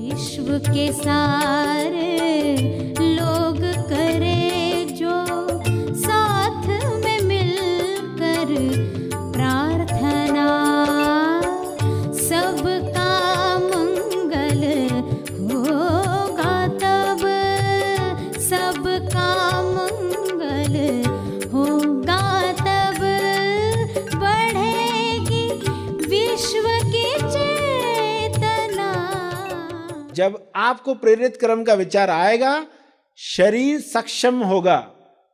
विश्व के सारे लोग करे जो साथ में मिलकर प्रार्थना, सबका मंगल होगा तब, सबका मंगल होगा तब, बढ़ेगी विश्व की चेतना। जब आपको प्रेरित कर्म का विचार आएगा, शरीर सक्षम होगा,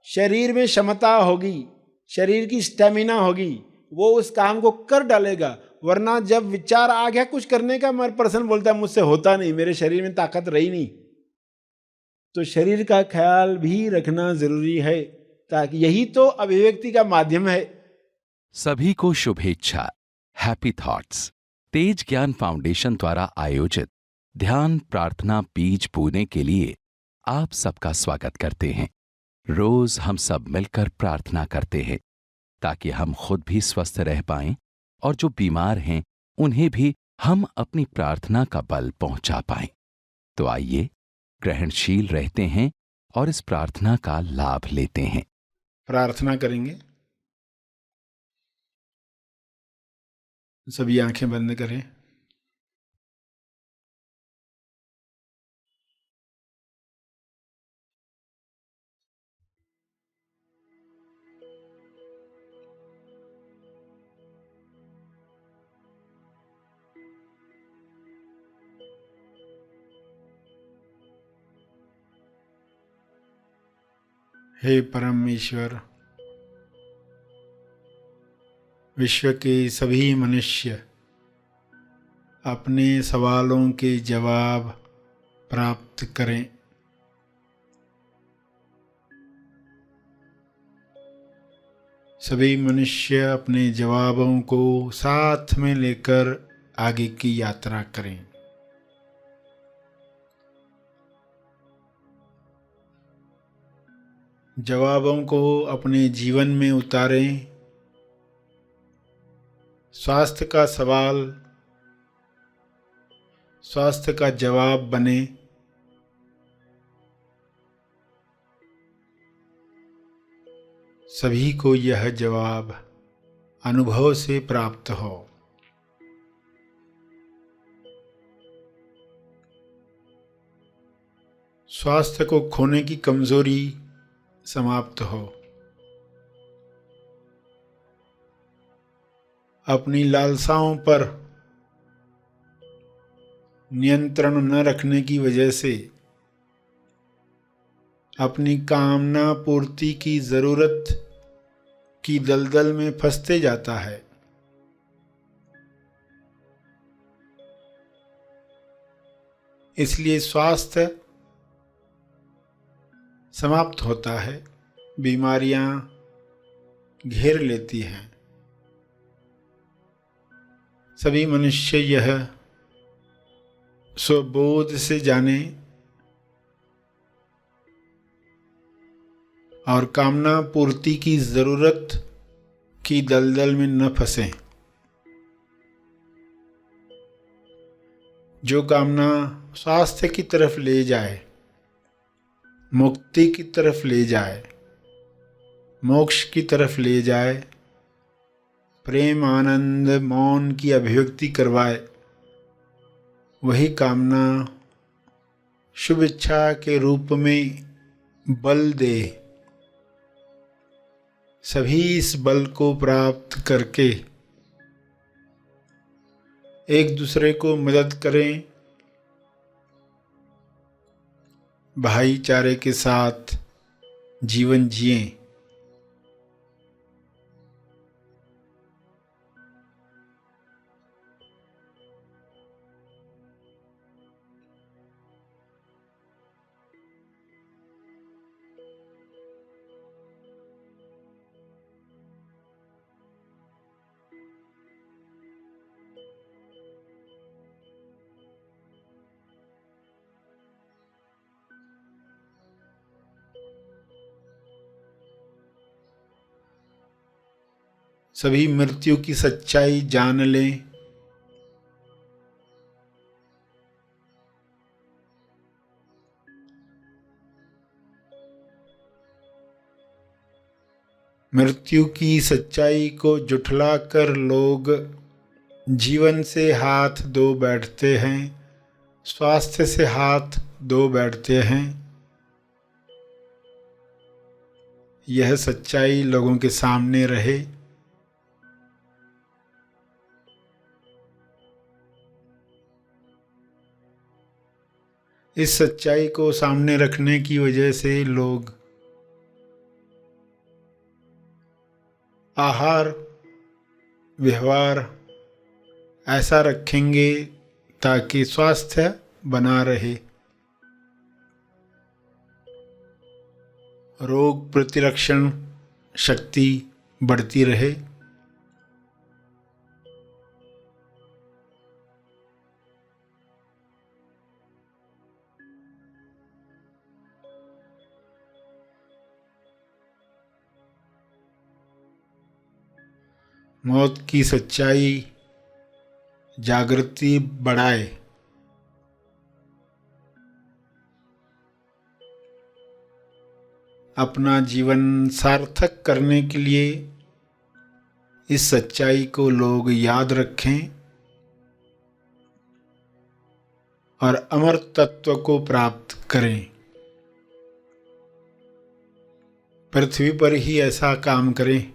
शरीर में क्षमता होगी, शरीर की स्टेमिना होगी, वो उस काम को कर डालेगा। वरना जब विचार आ गया कुछ करने का, मगर पर्सन बोलता है मुझसे होता नहीं, मेरे शरीर में ताकत रही नहीं। तो शरीर का ख्याल भी रखना जरूरी है, ताकि यही तो अभिव्यक्ति का माध्यम है। सभी को शुभेच्छा। हैप्पी थॉट्स तेज ज्ञान फाउंडेशन द्वारा आयोजित ध्यान प्रार्थना बीज बोने के लिए आप सबका स्वागत करते हैं। रोज हम सब मिलकर प्रार्थना करते हैं ताकि हम खुद भी स्वस्थ रह पाएं और जो बीमार हैं उन्हें भी हम अपनी प्रार्थना का बल पहुंचा पाएं। तो आइए ग्रहणशील रहते हैं और इस प्रार्थना का लाभ लेते हैं। प्रार्थना करेंगे। सभी आंखें बंद करें। हे परमेश्वर, विश्व के सभी मनुष्य अपने सवालों के जवाब प्राप्त करें। सभी मनुष्य अपने जवाबों को साथ में लेकर आगे की यात्रा करें। जवाबों को अपने जीवन में उतारें। स्वास्थ्य का सवाल स्वास्थ्य का जवाब बने। सभी को यह जवाब अनुभव से प्राप्त हो। स्वास्थ्य को खोने की कमजोरी समाप्त हो। अपनी लालसाओं पर नियंत्रण न रखने की वजह से अपनी कामना पूर्ति की जरूरत की दलदल में फंसते जाता है। इसलिए स्वास्थ्य समाप्त होता है, बीमारियां घेर लेती हैं। सभी मनुष्य यह स्वबोध से जाने और कामना पूर्ति की जरूरत की दलदल में न फंसें। जो कामना स्वास्थ्य की तरफ ले जाए, मुक्ति की तरफ ले जाए, मोक्ष की तरफ ले जाए, प्रेम आनंद मौन की अभिव्यक्ति करवाए, वही कामना शुभ इच्छा के रूप में बल दे। सभी इस बल को प्राप्त करके एक दूसरे को मदद करें, भाईचारे के साथ जीवन जिएं। सभी मृत्यु की सच्चाई जान लें। मृत्यु की सच्चाई को जुठलाकर लोग जीवन से हाथ धो बैठते हैं, स्वास्थ्य से हाथ धो बैठते हैं। यह सच्चाई लोगों के सामने रहे। इस सच्चाई को सामने रखने की वजह से लोग आहार व्यवहार ऐसा रखेंगे ताकि स्वास्थ्य बना रहे, रोग प्रतिरक्षण शक्ति बढ़ती रहे। मौत की सच्चाई जागृति बढ़ाए। अपना जीवन सार्थक करने के लिए इस सच्चाई को लोग याद रखें और अमर तत्व को प्राप्त करें। पृथ्वी पर ही ऐसा काम करें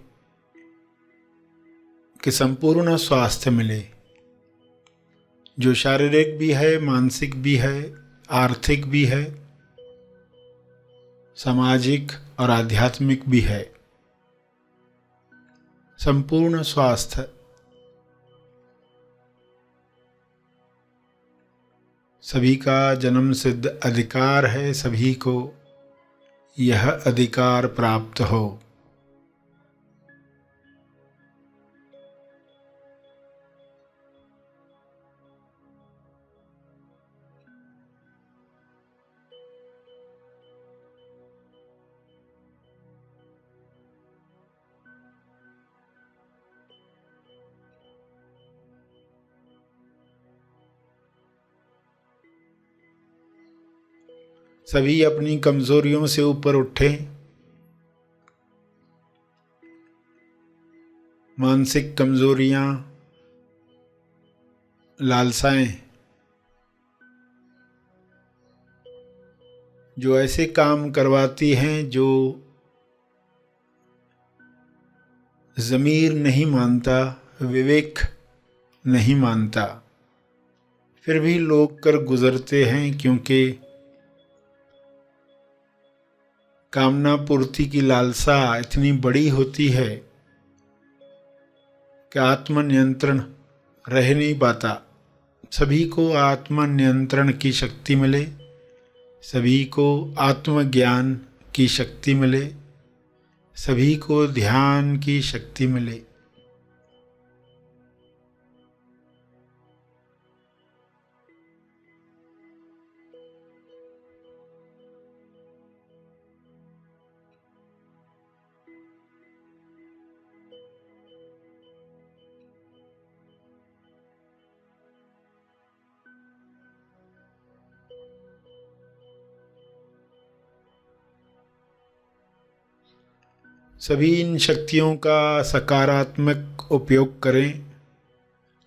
कि संपूर्ण स्वास्थ्य मिले, जो शारीरिक भी है, मानसिक भी है, आर्थिक भी है, सामाजिक और आध्यात्मिक भी है। संपूर्ण स्वास्थ्य सभी का जन्म सिद्ध अधिकार है, सभी को यह अधिकार प्राप्त हो। सभी अपनी कमजोरियों से ऊपर उठें। मानसिक कमजोरियां, लालसाएं जो ऐसे काम करवाती हैं जो ज़मीर नहीं मानता, विवेक नहीं मानता, फिर भी लोग कर गुजरते हैं, क्योंकि कामना पूर्ति की लालसा इतनी बड़ी होती है कि आत्मनियंत्रण रह नहीं पाता। सभी को आत्मनियंत्रण की शक्ति मिले, सभी को आत्मज्ञान की शक्ति मिले, सभी को ध्यान की शक्ति मिले। सभी इन शक्तियों का सकारात्मक उपयोग करें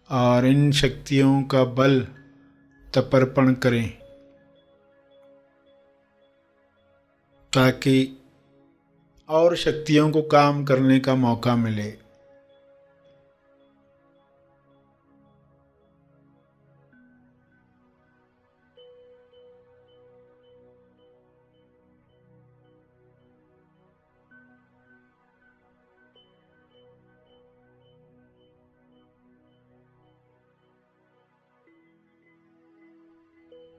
और इन शक्तियों का बल तपर्पण करें, ताकि और शक्तियों को काम करने का मौका मिले।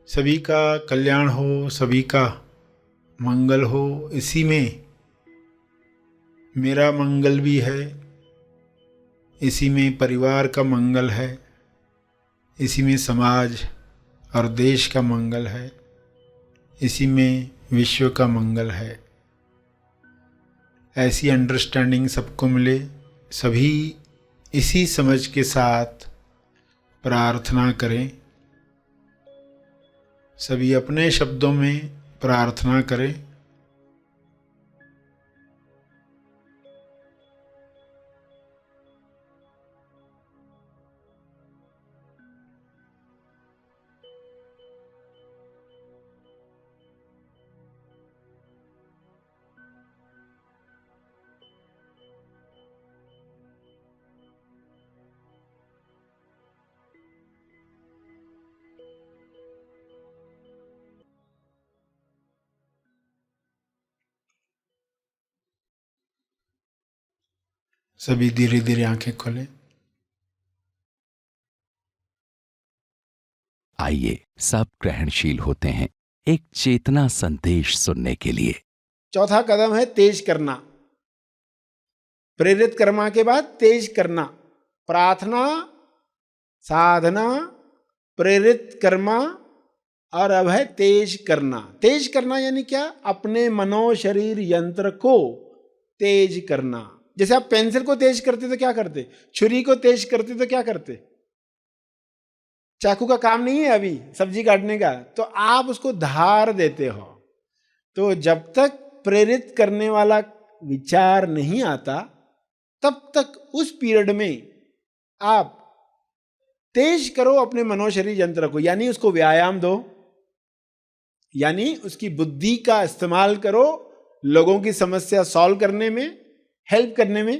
सभी का कल्याण हो, सभी का मंगल हो, इसी में मेरा मंगल भी है, इसी में परिवार का मंगल है, इसी में समाज और देश का मंगल है, इसी में विश्व का मंगल है। ऐसी अंडरस्टैंडिंग सबको मिले। सभी इसी समझ के साथ प्रार्थना करें। सभी अपने शब्दों में प्रार्थना करें। सभी धीरे धीरे आंखें खोले। आइए सब ग्रहणशील होते हैं एक चेतना संदेश सुनने के लिए। चौथा कदम है तेज करना। प्रेरित कर्मा के बाद तेज करना। प्रार्थना, साधना, प्रेरित कर्मा और अब है तेज करना। तेज करना यानी क्या? अपने मनो शरीर यंत्र को तेज करना। जैसे आप पेंसिल को तेज करते तो क्या करते? छुरी को तेज करते तो क्या करते? चाकू का काम नहीं है अभी सब्जी काटने का, तो आप उसको धार देते हो। तो जब तक प्रेरित करने वाला विचार नहीं आता तब तक उस पीरियड में आप तेज करो अपने मनोशरीर यंत्र को, यानी उसको व्यायाम दो, यानी उसकी बुद्धि का इस्तेमाल करो लोगों की समस्या सॉल्व करने में, हेल्प करने में,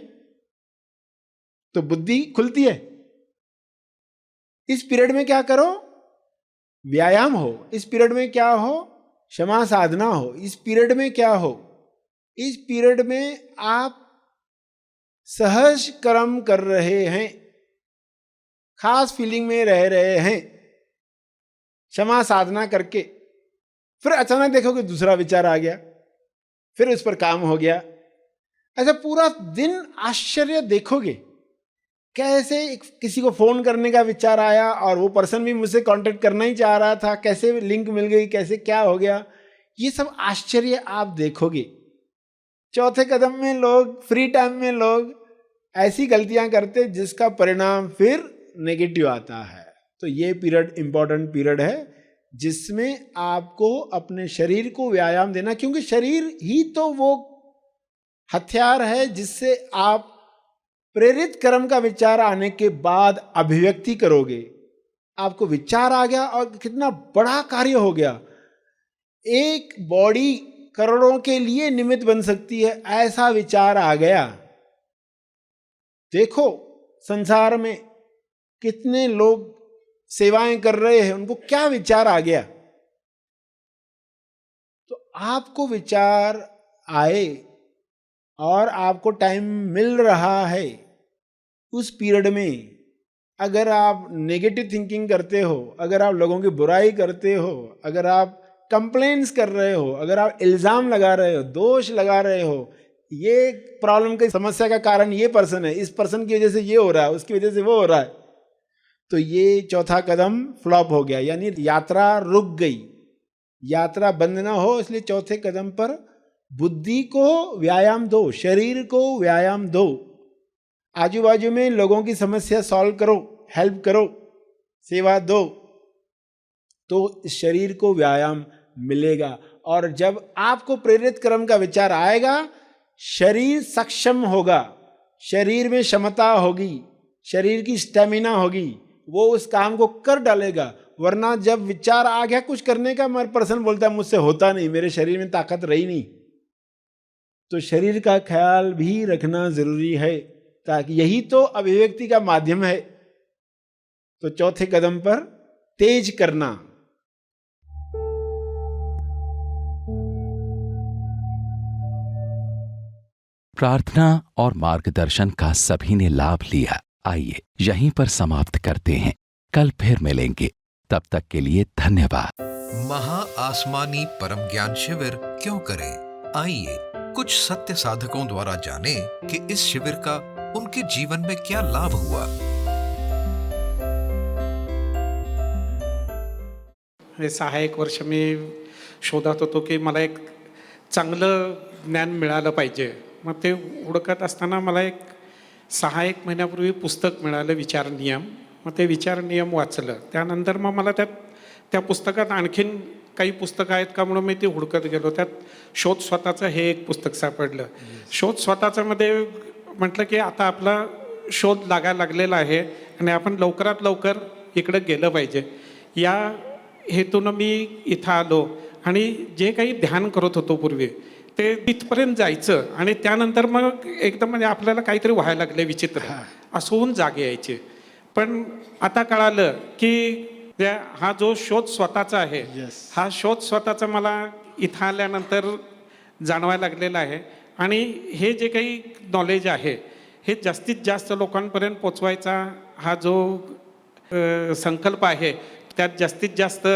तो बुद्धि खुलती है। इस पीरियड में क्या करो? व्यायाम हो। इस पीरियड में क्या हो? क्षमा साधना हो। इस पीरियड में क्या हो? इस पीरियड में आप सहज कर्म कर रहे हैं, खास फीलिंग में रह रहे हैं क्षमा साधना करके। फिर अचानक देखोगे दूसरा विचार आ गया, फिर उस पर काम हो गया। ऐसा पूरा दिन आश्चर्य देखोगे कैसे किसी को फोन करने का विचार आया और वो पर्सन भी मुझसे कांटेक्ट करना ही चाह रहा था, कैसे लिंक मिल गई, कैसे क्या हो गया, ये सब आश्चर्य आप देखोगे। चौथे कदम में लोग, फ्री टाइम में लोग ऐसी गलतियां करते जिसका परिणाम फिर नेगेटिव आता है। तो ये पीरियड इंपॉर्टेंट पीरियड है जिसमें आपको अपने शरीर को व्यायाम देना, क्योंकि शरीर ही तो वो हथियार है जिससे आप प्रेरित कर्म का विचार आने के बाद अभिव्यक्ति करोगे। आपको विचार आ गया और कितना बड़ा कार्य हो गया। एक बॉडी करोड़ों के लिए निमित्त बन सकती है, ऐसा विचार आ गया। देखो संसार में कितने लोग सेवाएं कर रहे हैं, उनको क्या विचार आ गया। तो आपको विचार आए और आपको टाइम मिल रहा है, उस पीरियड में अगर आप नेगेटिव थिंकिंग करते हो, अगर आप लोगों की बुराई करते हो, अगर आप कंप्लेंट्स कर रहे हो, अगर आप इल्जाम लगा रहे हो, दोष लगा रहे हो, ये प्रॉब्लम की समस्या का कारण ये पर्सन है, इस पर्सन की वजह से ये हो रहा है, उसकी वजह से वो हो रहा है, तो ये चौथा कदम फ्लॉप हो गया, यानी यात्रा रुक गई। यात्रा बंद ना हो इसलिए चौथे कदम पर बुद्धि को व्यायाम दो, शरीर को व्यायाम दो, आजू बाजू में लोगों की समस्या सॉल्व करो, हेल्प करो, सेवा दो, तो इस शरीर को व्यायाम मिलेगा। और जब आपको प्रेरित कर्म का विचार आएगा, शरीर सक्षम होगा, शरीर में क्षमता होगी, शरीर की स्टेमिना होगी, वो उस काम को कर डालेगा। वरना जब विचार आ गया कुछ करने का, मगर पर्सन बोलता है मुझसे होता नहीं, मेरे शरीर में ताकत रही नहीं, तो शरीर का ख्याल भी रखना जरूरी है, ताकि यही तो अभिव्यक्ति का माध्यम है। तो चौथे कदम पर तेज करना। प्रार्थना और मार्गदर्शन का सभी ने लाभ लिया। आइए यहीं पर समाप्त करते हैं, कल फिर मिलेंगे, तब तक के लिए धन्यवाद। महा आसमानी परम ज्ञान शिविर क्यों करें? आइए कुछ सत्य साधकों द्वारा जाने कि इस शिविर का उनके जीवन में क्या लाभ हुआ। हे 6-1 वर्ष मी शोधात होतो की मला एक चांगलं ज्ञान मिळालं पाहिजे. मग ते हुडकत असताना मला एक 6-1 महिन्यापूर्वी पुस्तक मिळालं, विचार नियम. मग ते विचार नियम वाचलं. त्यानंतर मग मला त्या पुस्तकात आणखीन काही पुस्तकं आहेत का म्हणून मी ते हुडकत गेलो. त्यात शोध स्वतःचं हे एक पुस्तक सापडलं. शोध स्वतःचं मध्ये म्हटलं की आता आपला शोध लागायला लागलेला आहे आणि आपण लवकरात लवकर इकडं गेलं पाहिजे. या हेतून मी इथं आलो आणि जे काही ध्यान करत होतो पूर्वी ते तिथपर्यंत जायचं आणि त्यानंतर मग एकदम म्हणजे आपल्याला काहीतरी व्हायला लागले विचित्र, असं होऊन जागे यायचे. पण आता कळालं की हा जो शोध स्वतःचा आहे, हा शोध स्वतःचा मला इथं आल्यानंतर जाणवायला लागलेला आहे. आणि हे जे काही नॉलेज आहे हे जास्तीत जास्त लोकांपर्यंत पोचवायचा हा जो संकल्प आहे, त्यात जास्तीत जास्त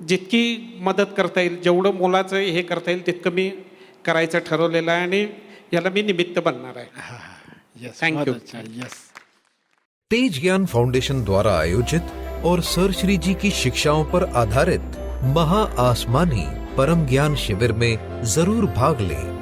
जितकी मदत करता येईल, जेवढं मोलाचं हे करता येईल तितकं मी करायचं ठरवलेलं आहे आणि याला मी निमित्त बनणार आहे. यस, Thank बहुत you. अच्छा, यस. तेज ज्ञान फाउंडेशन द्वारा आयोजित और सर श्री जी की शिक्षाओं पर आधारित महा आसमानी परम ज्ञान शिविर में जरूर भाग लें।